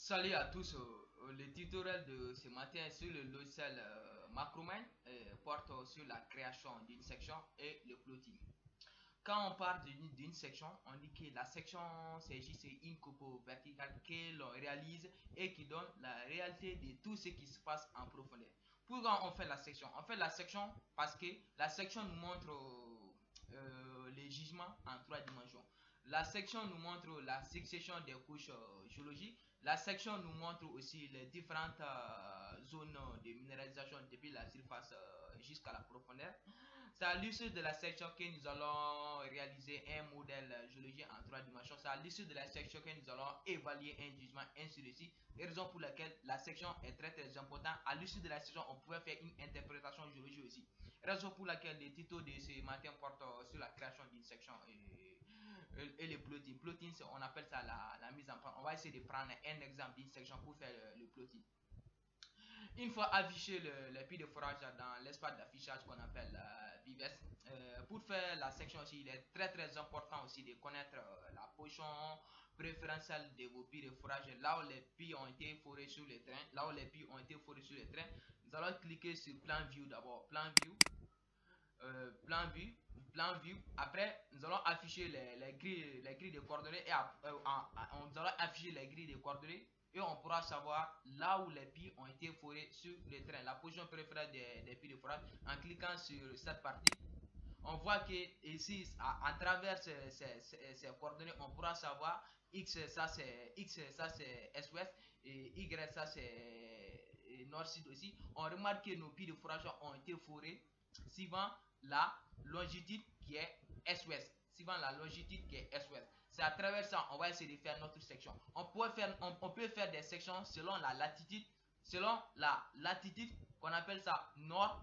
Salut à tous. Le tutoriel de ce matin sur le logiciel Macroman porte sur la création d'une section et le plotting. Quand on parle d'une section, on dit que la section c'est juste une coupe verticale que l'on réalise et qui donne la réalité de tout ce qui se passe en profondeur. Pourquoi on fait la section? On fait la section parce que la section nous montre les jugements en trois dimensions. La section nous montre la succession des couches géologiques. La section nous montre aussi les différentes zones de minéralisation depuis la surface jusqu'à la profondeur. C'est à l'issue de la section que nous allons réaliser un modèle géologique en trois dimensions. C'est à l'issue de la section que nous allons évaluer un jugement, ainsi de suite. Et raison pour laquelle la section est très importante. À l'issue de la section, on pouvait faire une interprétation géologique aussi. Raison pour laquelle le titre de ce matin porte sur la création d'une section et le plotting. Plotting, on appelle ça la mise en place. On va essayer de prendre un exemple d'une section pour faire le plotting. Une fois affiché le puits de forage dans l'espace d'affichage qu'on appelle Vives, pour faire la section aussi, il est très important aussi de connaître la position préférentielle de vos puits de forage, là où les puits ont été forés sur le train, là où les puits ont été forés sur le train. Nous allons cliquer sur plan view d'abord, plan view. Après, nous allons afficher les grilles de coordonnées et nous allons afficher les grilles de coordonnées et on pourra savoir là où les puits ont été forés sur le train, la position préférée des puits de forage. En cliquant sur cette partie, on voit que ici, à travers ces coordonnées, on pourra savoir X, ça c'est Est-Ouest, et Y, ça c'est Nord-Sud aussi. On remarque que nos puits de forage ont été forés suivant la longitude qui est Est-Ouest. Suivant la longitude qui est Est-Ouest. C'est à travers ça on va essayer de faire notre section. On peut faire des sections selon la latitude qu'on appelle ça nord,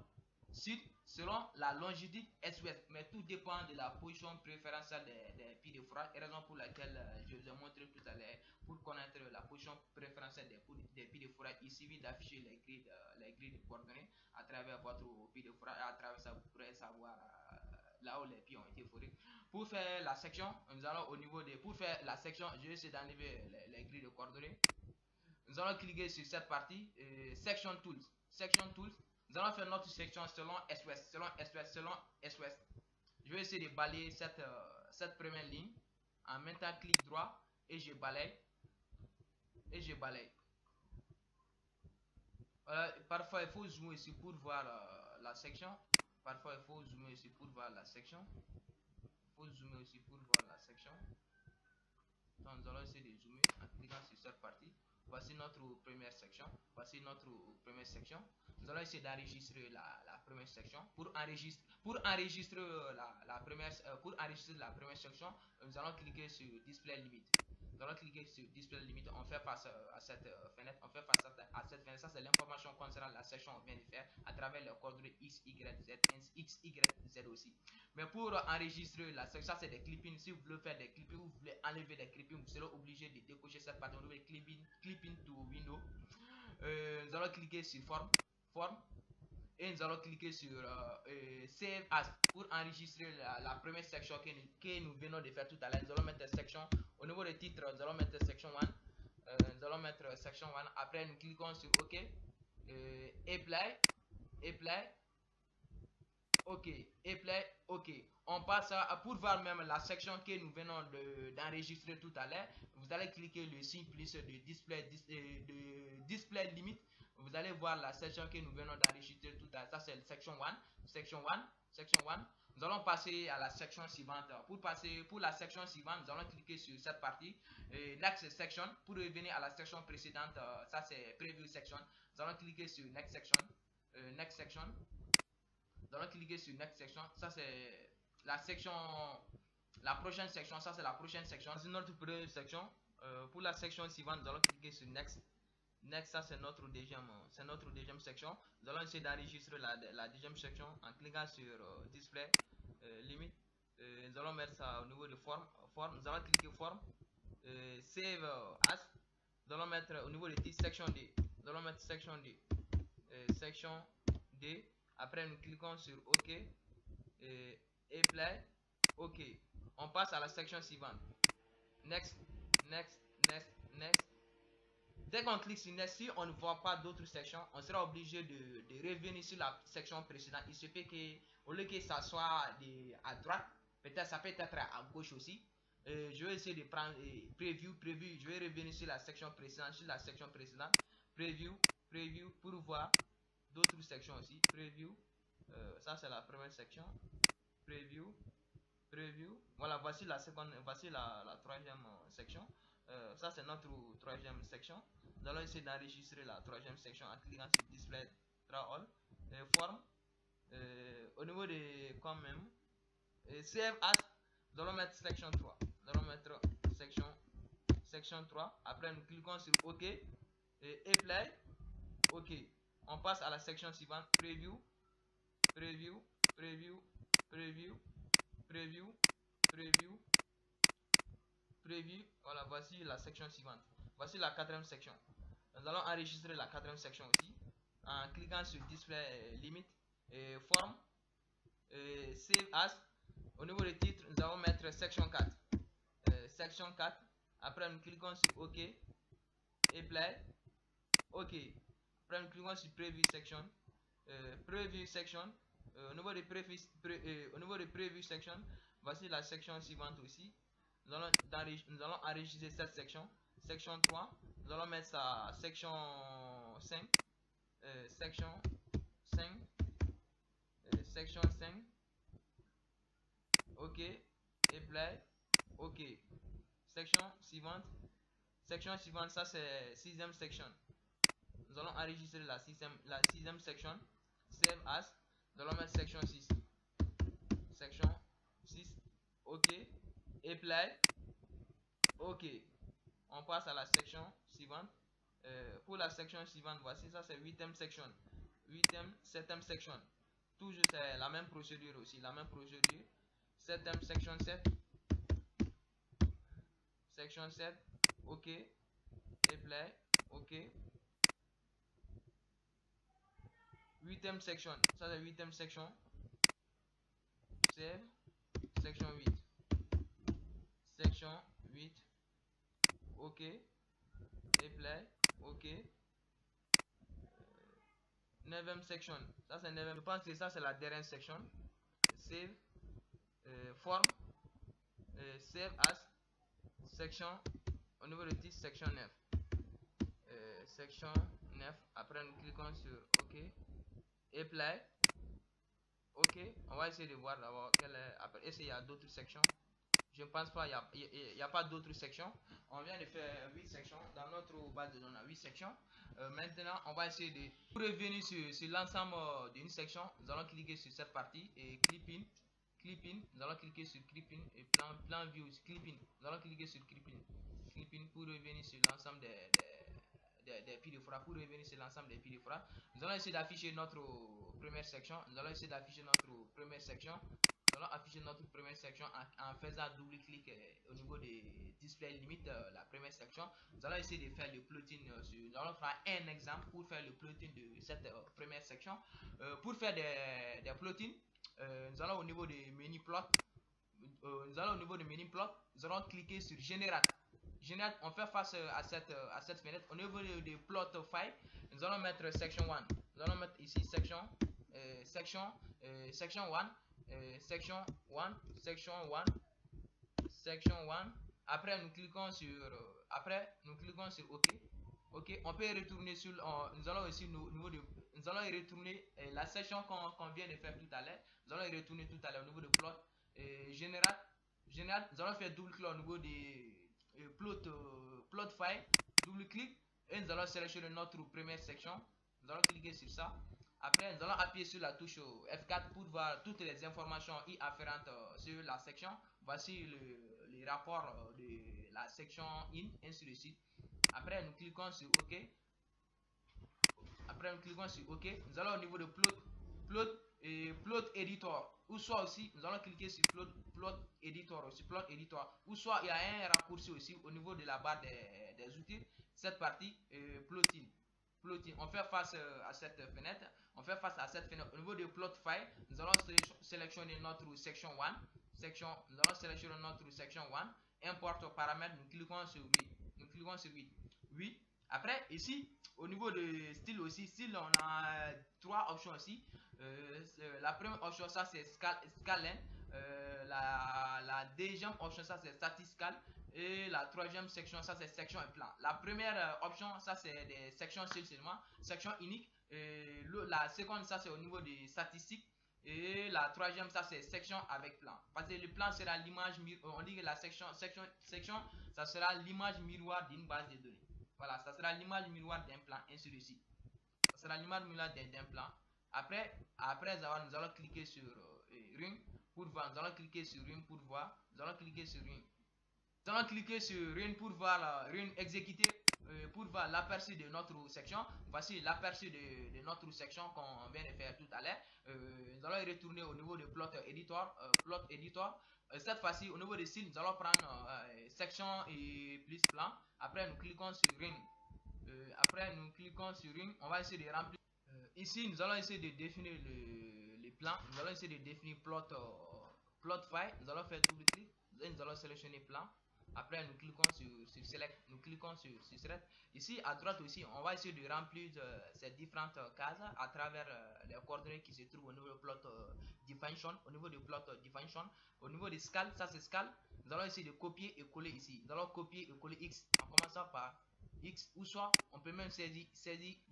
sud, selon la longitude est-ouest. Mais tout dépend de la position préférentielle des puits de forage. Et raison pour laquelle je vous ai montré tout à l'heure, pour connaître la position préférentielle des puits de forage, il suffit d'afficher les grilles de coordonnées à travers votre puits de forage. À travers ça, vous pourrez savoir là où les puits ont été forés. Pour faire la section, nous allons au niveau de. Pour faire la section, je vais essayer d'enlever les grilles de coordonnées. Nous allons cliquer sur cette partie, Section Tools. Section Tools. Nous allons faire notre section selon Est-Ouest, selon Est-Ouest, selon Est-Ouest. Je vais essayer de balayer cette première ligne. En mettant clic droit et je balaye. Et je balaye. Parfois, il faut zoomer ici pour voir la section. Parfois, il faut zoomer ici pour voir la section. Il faut zoomer aussi pour voir la section. Donc, nous allons essayer de zoomer en cliquant sur cette partie. Voici notre première section. Voici notre première section. Nous allons essayer d'enregistrer la première section. Pour enregistrer la première section, nous allons cliquer sur Display Limit. Nous allons cliquer sur Display Limit. On fait face à cette fenêtre. On fait face à cette fenêtre. Ça, c'est l'information concernant la section qu'on vient de faire à travers les coordonnées X, Y, Z, X, Y, Z aussi. Mais pour enregistrer la section, ça c'est des clippings. Si vous voulez faire des clippings, vous voulez enlever des clippings, vous serez obligé de décocher cette partie. On va clipping to window. Nous allons cliquer sur forme et nous allons cliquer sur Save As pour enregistrer la première section que nous venons de faire tout à l'heure. Nous allons mettre section au niveau du titre. Nous allons mettre section 1. Nous allons mettre section 1. Après, nous cliquons sur OK. Apply. OK. Apply. OK. On passe pour voir même la section que nous venons d'enregistrer tout à l'heure. Vous allez cliquer le signe plus de display limite. Vous allez voir la section que nous venons d'enregistrer tout à l'heure. Ça, c'est section 1. Section 1. Nous allons passer à la section suivante. Pour la section suivante, nous allons cliquer sur cette partie. Next section. Pour revenir à la section précédente, ça c'est Preview section. Nous allons cliquer sur Next section. Next section. Nous allons cliquer sur Next section. Ça c'est la section, la prochaine section. Ça c'est la prochaine section. C'est notre première section. Pour la section suivante, nous allons cliquer sur Next. Next, ça c'est notre deuxième section. Nous allons essayer d'enregistrer la deuxième section en cliquant sur Display Limit. Nous allons mettre ça au niveau de forme. Nous allons cliquer forme. Save As. Nous allons mettre au niveau de titre section D. Nous allons mettre section D. Section D. Après, nous cliquons sur OK. Apply. OK. On passe à la section suivante. Next. Dès qu'on clique sur Next, si on ne voit pas d'autres sections, on sera obligé de revenir sur la section précédente. Il se peut que, au lieu que ça soit à droite, peut-être ça peut être à gauche aussi. Je vais essayer de prendre preview. Je vais revenir sur la section précédente, preview pour voir d'autres sections aussi. Preview, ça c'est la première section. Preview. Voilà, voici la troisième section. Ça c'est notre troisième section. Nous allons essayer d'enregistrer la troisième section en cliquant sur Display Draw All. Forme. Au niveau des comme même. Save as. Nous allons mettre section 3. Nous allons mettre section 3. Après nous cliquons sur OK. Et Play. OK. On passe à la section suivante. Preview. Voilà, voici la section suivante. Voici la quatrième section. Nous allons enregistrer la quatrième section aussi en cliquant sur Display Limit et Forme. Save As. Au niveau des titres, nous allons mettre section 4. Section 4. Après, nous cliquons sur OK et Play. OK. Après, nous cliquons sur Preview Section. Preview Section. Au niveau des Preview Section, voici la section suivante aussi. Nous allons enregistrer cette section. Section 3. Nous allons mettre ça section 5. Section 5. Section 5. OK. Et Play. OK. Section suivante. Section suivante, ça c'est sixième section. Nous allons enregistrer la sixième section. Save as. Nous allons mettre section 6. Section 6. OK. Et Play. OK. On passe à la section suivante. Pour la section suivante, voici ça c'est huitième section. Septième section. Toujours c'est la même procédure aussi. La même procédure. Septième section 7. Section 7. OK. Et Play. OK. Huitième section. Ça c'est huitième section. Save. Section 8. Section 8. OK. Et Play. OK. Neuvième section. Ça c'est neuvième. Je pense que ça c'est la dernière section. Save. Forme. Save as. Section. Au niveau de titre, section 9. Section 9. Après nous cliquons sur OK. Et Play. OK. On va essayer de voir d'abord quelle est. Après, est-ce qu'il y a d'autres sections? Je ne pense pas, il n'y a pas d'autres sections. On vient de faire 8 sections. Dans notre base de données, on a 8 sections. Maintenant, on va essayer de revenir sur l'ensemble d'une section. Nous allons cliquer sur cette partie et clip in. Nous allons cliquer sur clip in et plan view, clip in. Nous allons cliquer sur clip in pour revenir sur l'ensemble des pieds de fera. Pour revenir sur l'ensemble des pieds de fera, nous allons essayer d'afficher notre première section. Nous allons afficher notre première section en faisant double-clic au niveau des display limite, la première section. Nous allons essayer de faire le plotting. Nous allons faire un exemple pour faire le plotting de cette première section. Pour faire des plotting, nous allons au niveau des menu plot. Nous allons cliquer sur Generate. On fait face à cette fenêtre. Au niveau de plot file, nous allons mettre section 1. Nous allons mettre ici section 1, section 1. Après nous cliquons sur OK. OK, on peut retourner sur nous allons aussi nous allons retourner la section qu'on vient de faire tout à l'heure. Nous allons retourner tout à l'heure au niveau de plot général. Nous allons faire double clic au niveau des plot file, double clic et nous allons sélectionner notre première section. Nous allons cliquer sur ça. Après, nous allons appuyer sur la touche F4 pour voir toutes les informations y afférentes sur la section. Voici les rapports de la section in, ainsi de suite. Après, nous cliquons sur OK. Nous allons au niveau de plot editor. Ou soit aussi, nous allons cliquer sur plot editor. Ou soit il y a un raccourci aussi au niveau de la barre des outils. Cette partie plotting. On fait face à cette fenêtre. Au niveau de plot file, nous allons sélectionner notre section 1. Nous allons sélectionner notre section 1. Import paramètres. Nous cliquons sur 8. Oui. Après, ici, au niveau de style aussi, style, on a trois options aussi. La première option, ça c'est Scalen. La deuxième option, ça c'est Statistical. Et la troisième section, ça c'est section et plan. La première option, ça c'est des sections seulement, section unique. La seconde, ça c'est au niveau des statistiques. Et la troisième, ça c'est section avec plan. Parce que le plan sera l'image, on dit que la section, ça sera l'image miroir d'une base de données. Voilà, ça sera l'image miroir d'un plan, ainsi de suite. Ça sera l'image miroir d'un plan. Après avoir, nous allons cliquer sur Ring pour voir. Nous allons cliquer sur Ring pour voir. Nous allons cliquer sur Ring. Nous allons cliquer sur Run pour voir Run exécuter pour voir l'aperçu de notre section. Voici l'aperçu de notre section qu'on vient de faire tout à l'heure. Nous allons retourner au niveau de plot editor. Cette fois-ci, au niveau des styles, nous allons prendre section et plus plan. Après, nous cliquons sur Run. Après, nous cliquons sur Run. On va essayer de remplir. Ici, nous allons essayer de définir les plans. Nous allons essayer de définir plot file. Nous allons faire double clic. Et nous allons sélectionner plan. Après, nous cliquons sur Select. Nous cliquons sur Select. Ici, à droite aussi, on va essayer de remplir ces différentes cases à travers les coordonnées qui se trouvent au niveau de plot definition. Au niveau de plot definition. Au niveau de scale, ça c'est scale. Nous allons essayer de copier et coller ici. Nous allons copier et coller X en commençant par X, ou soit on peut même saisir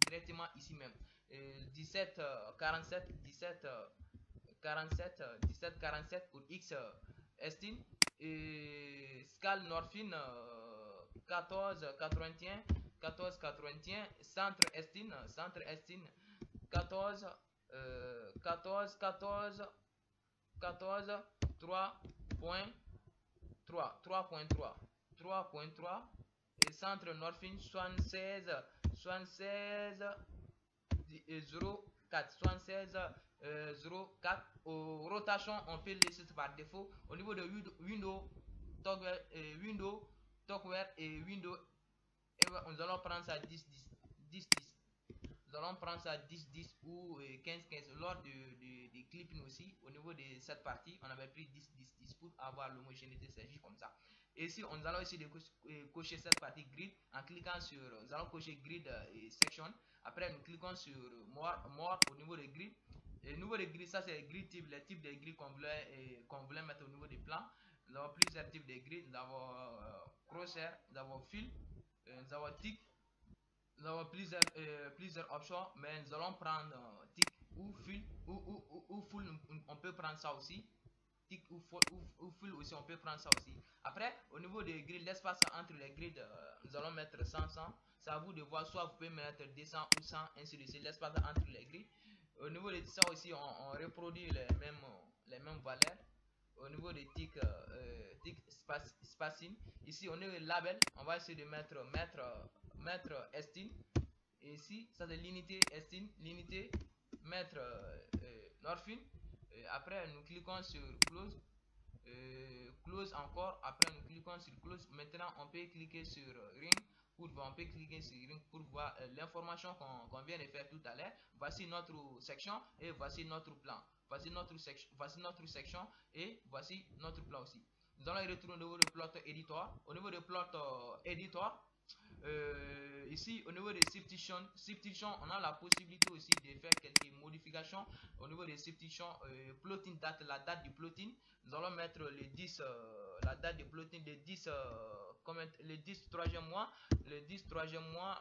directement ici même. 17 47 17 47 17 47 pour X estime, et scale Norfin 14 81 14 81 centre estime 14 14 14 14 3.3 3.3 3.3 et centre Norfin 76 76 04 76 04. Aux rotations, on peut laisser par défaut. Au niveau de Windows, Talkware et Windows, nous allons prendre ça 10 10 10 10. Nous allons prendre ça 10 10 ou 15 15. Lors de clipping aussi, au niveau de cette partie, on avait pris 10 10 10 pour avoir l'homogénéité, c'est juste comme ça. Et ici, nous allons essayer de cocher cette partie grid en cliquant sur, nous allons cocher grid et section. Après, nous cliquons sur more au niveau des grids. Et au niveau des grids, ça c'est les grid types, les types de grids qu'on voulait mettre au niveau des plans. Nous avons plusieurs types de grids. Nous avons crosshair, nous avons fil, nous avons tick. Nous avons plusieurs options, mais nous allons prendre tick ou fil ou full. On peut prendre ça aussi. Tick ou full aussi, on peut prendre ça aussi. Après, au niveau des grilles, l'espace entre les grilles, nous allons mettre 100 100. C'est à vous de voir, soit vous pouvez mettre 200 ou 100, ainsi de suite. L'espace entre les grilles. Au niveau de ça aussi, on reproduit les mêmes valeurs. Au niveau des tick spacing, ici on est le label, on va essayer de mettre estime. Et ici, ça c'est l'unité estime, l'unité mettre Norfin. Après, nous cliquons sur close. Close encore. Après, nous cliquons sur close. Maintenant, on peut cliquer sur ring pour voir. On peut cliquer sur ring pour voir l'information qu'on vient de faire tout à l'heure. Voici notre section et voici notre plan. Voici notre section et voici notre plan aussi. Nous allons retourner au niveau de plot editor. Au niveau de plot editor, ici au niveau des substitutions, on a la possibilité aussi de faire quelques modifications au niveau des substitutions. Plotting date, la date du plotting, nous allons mettre le 10 la date de plotting de 10 le 10 troisième mois, le 10 troisième mois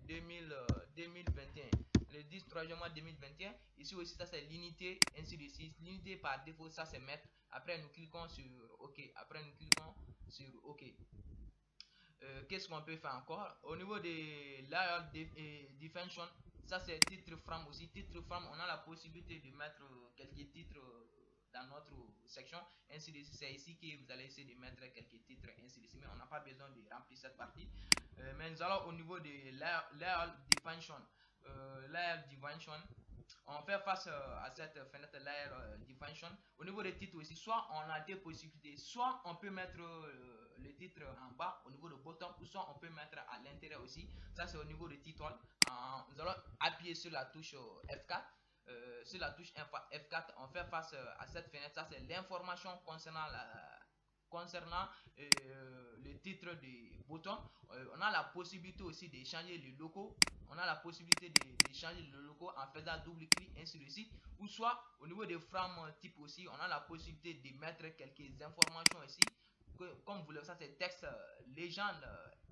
2021, le 10 troisième mois 2021. Ici aussi, ça c'est l'unité, ainsi de suite. L'unité par défaut, ça c'est mètre. Après nous cliquons sur OK. Après nous cliquons sur OK. Qu'est-ce qu'on peut faire encore au niveau des layout definition? Ça c'est titre from aussi. Titre from, on a la possibilité de mettre quelques titres dans notre section, ainsi de suite. C'est ici que vous allez essayer de mettre quelques titres, ainsi de suite, mais on n'a pas besoin de remplir cette partie. Mais nous allons au niveau des layout definition. Layout definition, on fait face à cette fenêtre layer definition. Au niveau des titres aussi, soit on a deux possibilités, soit on peut mettre le titre en bas au niveau de bottom, ou soit on peut mettre à l'intérieur aussi. Ça c'est au niveau de titre. Nous allons appuyer sur la touche F4. Sur la touche F4, on fait face à cette fenêtre. Ça c'est l'information concernant concernant le titre du bouton, on a la possibilité aussi de changer les logos. On a la possibilité de changer le logo en faisant double clic, ainsi de suite. Ou soit au niveau des frames type aussi, on a la possibilité de mettre quelques informations ici. Comme vous le savez, c'est texte, légende,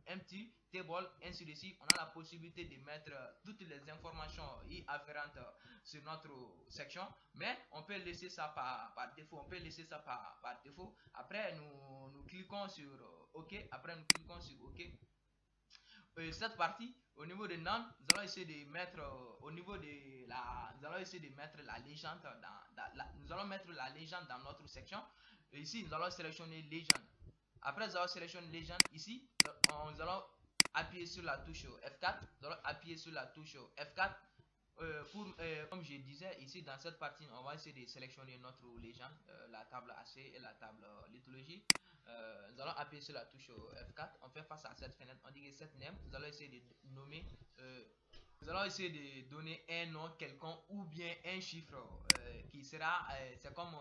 empty, table, ainsi de suite. On a la possibilité de mettre toutes les informations y afférentes sur notre section. Mais on peut laisser ça par défaut. On peut laisser ça par défaut. Après, nous cliquons sur OK. Après, nous cliquons sur OK. Cette partie, au niveau de nom, nous allons essayer de mettre au niveau de la, nous allons essayer de mettre la légende nous allons mettre la légende dans notre section. Et ici, nous allons sélectionner légende. Après, nous allons sélectionner légende. Ici, nous allons appuyer sur la touche F4. Nous allons appuyer sur la touche F4. Comme je disais, ici dans cette partie, on va essayer de sélectionner notre légende, la table AC et la table liturgie. Nous allons appuyer sur la touche F4. On fait face à cette fenêtre. On dit que cette name, nous allons essayer de nommer. Nous allons essayer de donner un nom quelconque ou bien un chiffre qui sera, c'est comme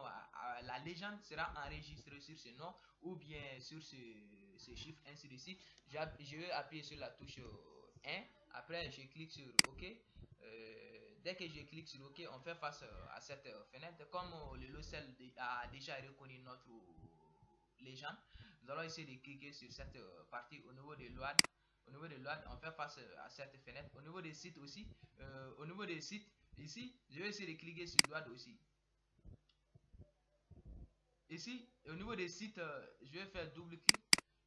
la légende sera enregistrée sur ce nom ou bien sur ce chiffre, ainsi de suite. Je vais appuyer sur la touche 1. Après, je clique sur OK. Dès que je clique sur OK, on fait face à cette fenêtre. Comme le logiciel a déjà reconnu notre légende, nous allons essayer de cliquer sur cette partie au niveau de l'OAD. Au niveau de l'OAD, on fait face à cette fenêtre. Au niveau des sites aussi, au niveau des sites, ici, je vais essayer de cliquer sur l'OAD aussi. Ici, au niveau des sites, je vais faire double clic.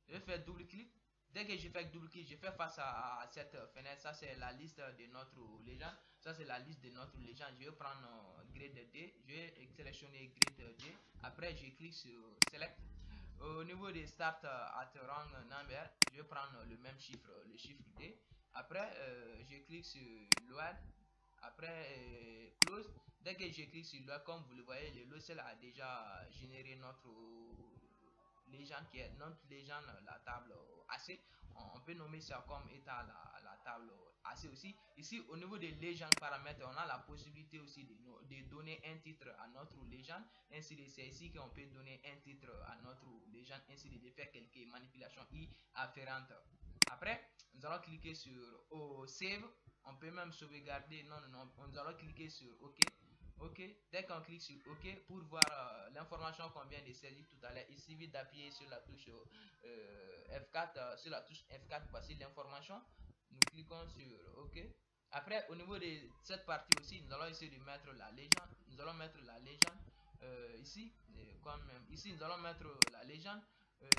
Je vais faire double clic. Dès que je fais double clic, je fais face à cette fenêtre. Ça, c'est la liste de notre légende. Ça, c'est la liste de notre légende. Je vais prendre grade D. Je vais sélectionner grade D. Après, je clique sur Select. Au niveau des start at rang number, je vais prendre le même chiffre, le chiffre D. Après, je clique sur load. Après, close. Dès que je clique sur load, comme vous le voyez, le logiciel a déjà généré notre légende qui est notre légende, la table AC. On peut nommer ça comme état la table AC aussi. Ici, au niveau des légendes paramètres, on a la possibilité aussi de donner un titre à notre légende. Ainsi de c'est ici qu'on peut donner un titre à notre légende, ainsi de faire quelques manipulations y afférentes. Après, nous allons cliquer sur Save. On peut même sauvegarder. Non, non, non. Nous allons cliquer sur OK. OK. Dès qu'on clique sur OK, pour voir l'information qu'on vient de saisir tout à l'heure, il suffit d'appuyer sur la touche F4, sur la touche F4 voici l'information. Nous cliquons sur OK. Après, au niveau de cette partie aussi, nous allons essayer de mettre la légende. Nous allons mettre la légende ici. Comme ici, nous allons mettre la légende.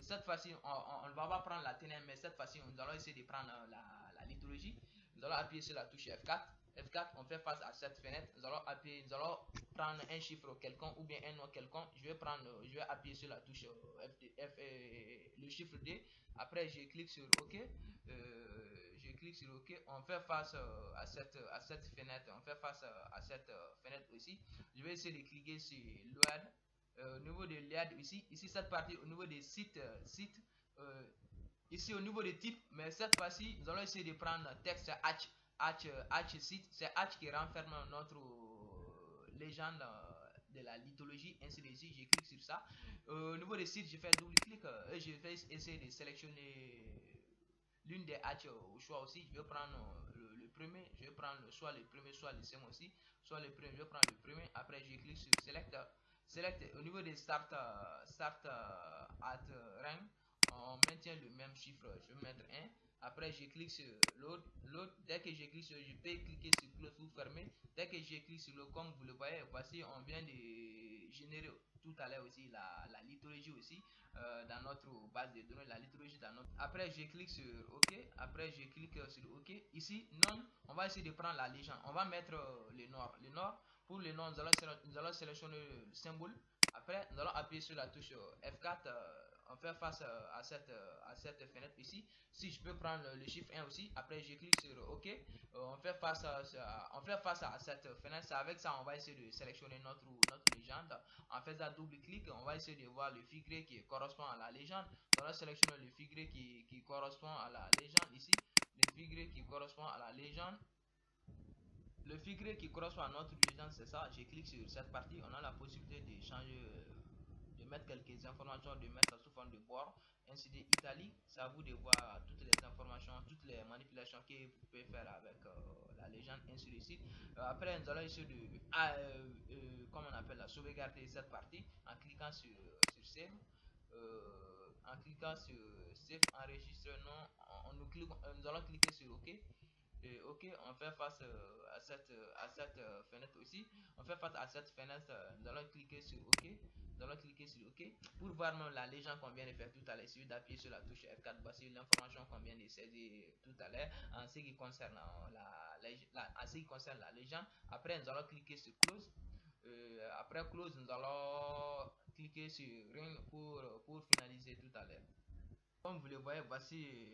Cette fois-ci, on ne va pas prendre la ténèbre, mais cette fois-ci, nous allons essayer de prendre la liturgie. Nous allons appuyer sur la touche F4. F4, on fait face à cette fenêtre. Nous allons appuyer, nous allons prendre un chiffre quelconque ou bien un nom quelconque. Je vais appuyer sur la touche le chiffre D. Après, je clique sur OK. Je clique sur OK. On fait face à cette fenêtre. On fait face à cette fenêtre aussi. Je vais essayer de cliquer sur Load. Au niveau de l'IAD ici cette partie au niveau des sites, ici au niveau des types, mais cette fois-ci nous allons essayer de prendre texte H site, c'est H qui renferme notre légende de la lithologie, ainsi de suite. Je clique sur ça. Au niveau des sites, je fais double clic et je vais essayer de sélectionner l'une des H au choix aussi. Je vais prendre le premier, je vais prendre soit le premier, soit le deuxième aussi, soit le premier, je vais prendre le premier. Après, je clique sur Select. Select au niveau des start at rank, on maintient le même chiffre. Je vais mettre 1. Après, je clique sur load. Dès que je clique sur, je peux cliquer sur close ou fermer. Dès que je clique sur load, comme vous le voyez, voici, on vient de générer tout à l'heure aussi la liturgie aussi dans notre base de données, la liturgie dans notre. Après, je clique sur OK. Après, je clique sur OK. Ici, non, on va essayer de prendre la légende. On va mettre le nord. Le nord, pour le nord, nous allons sélectionner le symbole. Après, nous allons appuyer sur la touche F4. On fait face à cette fenêtre ici. Si je peux prendre le chiffre 1 aussi, après je clique sur OK. On fait face à cette fenêtre. C'est avec ça on va essayer de sélectionner notre légende. En faisant double clic, on va essayer de voir le figuré qui correspond à la légende. On va sélectionner le figuré qui correspond à la légende ici. Le figuré qui correspond à la légende. Le figuré qui correspond à notre légende, c'est ça. Je clique sur cette partie. On a la possibilité de changer, de mettre quelques informations, de mettre ça sous forme de bord. Ainsi de Italie, c'est à vous de voir toutes les informations, toutes les manipulations que vous pouvez faire avec la légende, ainsi de suite. Après, nous allons essayer de, comment on appelle, la sauvegarder cette partie en cliquant sur Save. En cliquant sur Save, enregistre, non, nous allons cliquer sur OK. Et OK, on fait face à cette fenêtre aussi. On fait face à cette fenêtre, nous allons cliquer sur OK. Nous allons cliquer sur OK. Pour voir même la légende qu'on vient de faire tout à l'heure, il suffit d'appuyer sur la touche F4, voici l'information qu'on vient de saisir tout à l'heure en ce qui concerne en ce qui concerne la légende. Après, nous allons cliquer sur Close. Après Close, nous allons cliquer sur Ring pour finaliser tout à l'heure. Comme vous le voyez, voici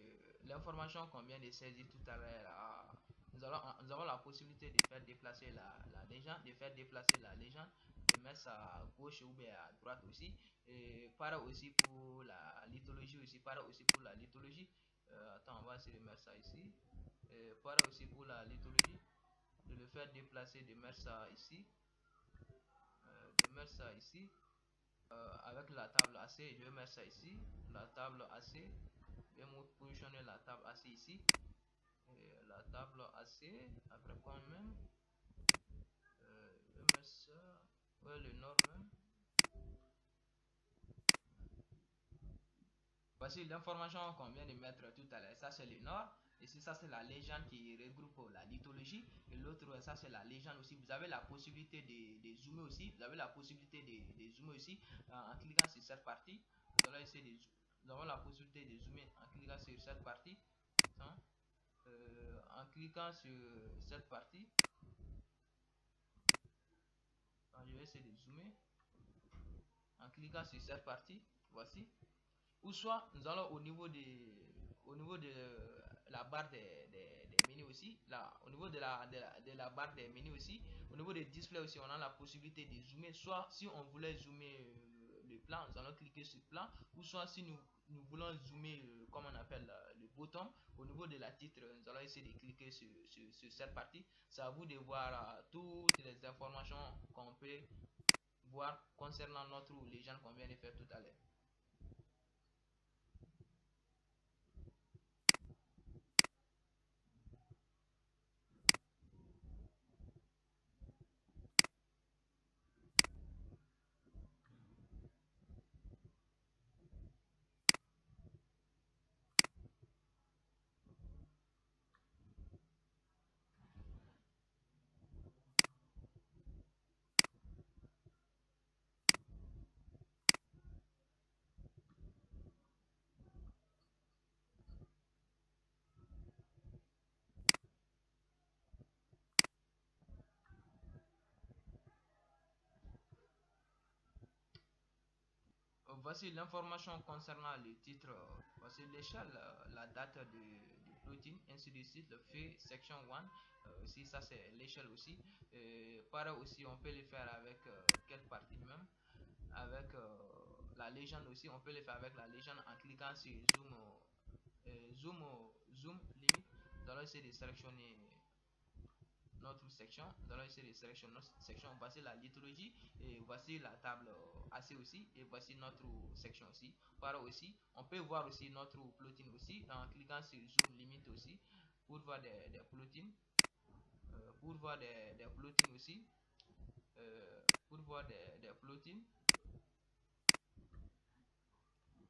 l'information qu'on vient de saisir tout à l'heure. Nous avons la possibilité de faire déplacer la légende, de faire déplacer la légende, de mettre ça à gauche ou bien à droite aussi. Et pareil aussi pour la lithologie aussi, pareil aussi pour la lithologie. Attends, on va essayer de mettre ça ici. Pareil aussi pour la lithologie, de le faire déplacer, de mettre ça ici, avec la table AC, je vais mettre ça ici, la table AC, je vais positionner la table AC ici, et la table AC, après quand même, je vais mettre ça, ouais, le nord même. Voici l'information qu'on vient de mettre tout à l'heure, ça c'est le nord. Ici, ça c'est la légende qui regroupe la lithologie. Et l'autre, ça c'est la légende aussi. Vous avez la possibilité de zoomer aussi. Vous avez la possibilité de zoomer aussi en cliquant sur cette partie. Nous allons essayer de nous avons la possibilité de zoomer en cliquant sur cette partie. Hein. En cliquant sur cette partie, je vais essayer de zoomer. En cliquant sur cette partie, voici. Ou soit nous allons au niveau de la barre des menus aussi, là, au niveau de la barre des menus aussi, au niveau des displays aussi, on a la possibilité de zoomer. Soit si on voulait zoomer le plan, nous allons cliquer sur plan, ou soit si nous voulons zoomer, comme on appelle le bouton, au niveau de la titre, nous allons essayer de cliquer sur cette partie. C'est à vous de voir toutes les informations qu'on peut voir concernant notre légende qu'on vient de faire tout à l'heure. Voici l'information concernant le titre. Voici l'échelle, la date de plotting, ainsi de suite, le fait, section 1. Aussi, ça c'est l'échelle aussi. Pareil aussi, on peut le faire avec quelle partie même. Avec la légende aussi, on peut le faire avec la légende en cliquant sur zoom, zoom limite. Nous allons essayer de sélectionner notre section. Nous allons essayer de sélectionner notre section. Voici la lithologie et voici la table AC aussi et voici notre section aussi. Par aussi, on peut voir aussi notre plotting aussi en cliquant sur zoom limite aussi pour voir des plotting, pour voir des plotting aussi, pour voir des plotting.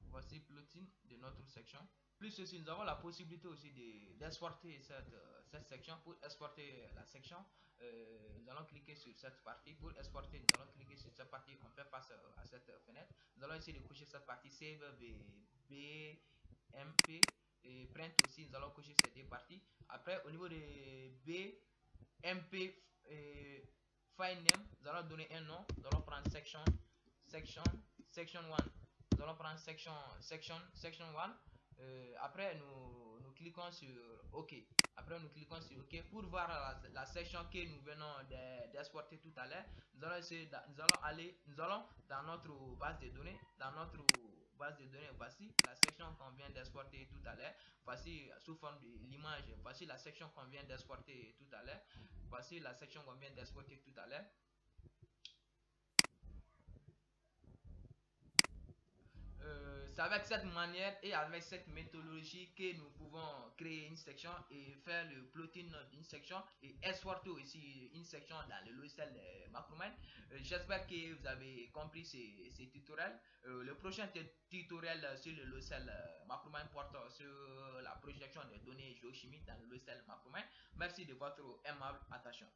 Voici plotting de notre section. Plus aussi, nous avons la possibilité aussi d'exporter cette section. Pour exporter la section, nous allons cliquer sur cette partie. Pour exporter, nous allons cliquer sur cette partie. On fait face à cette fenêtre. Nous allons essayer de cocher cette partie Save BMP et Print aussi. Nous allons cocher ces deux parties. Après, au niveau de BMP File Name, nous allons donner un nom. Nous allons prendre section 1. Nous allons prendre section 1. Après, nous cliquons sur OK. Après, nous cliquons sur OK pour voir la section que nous venons d'exporter tout à l'heure. Nous allons dans notre base de données. Dans notre base de données, voici la section qu'on vient d'exporter tout à l'heure. Voici sous forme de l'image. Voici la section qu'on vient d'exporter tout à l'heure. Voici la section qu'on vient d'exporter tout à l'heure. c'est avec cette manière et avec cette méthodologie que nous pouvons créer une section et faire le plotting d'une section et exporter aussi une section dans le logiciel Macroman. J'espère que vous avez compris ces tutoriels. Le prochain tutoriel sur le logiciel Macroman porte sur la projection des données géochimiques dans le logiciel Macroman. Merci de votre aimable attention.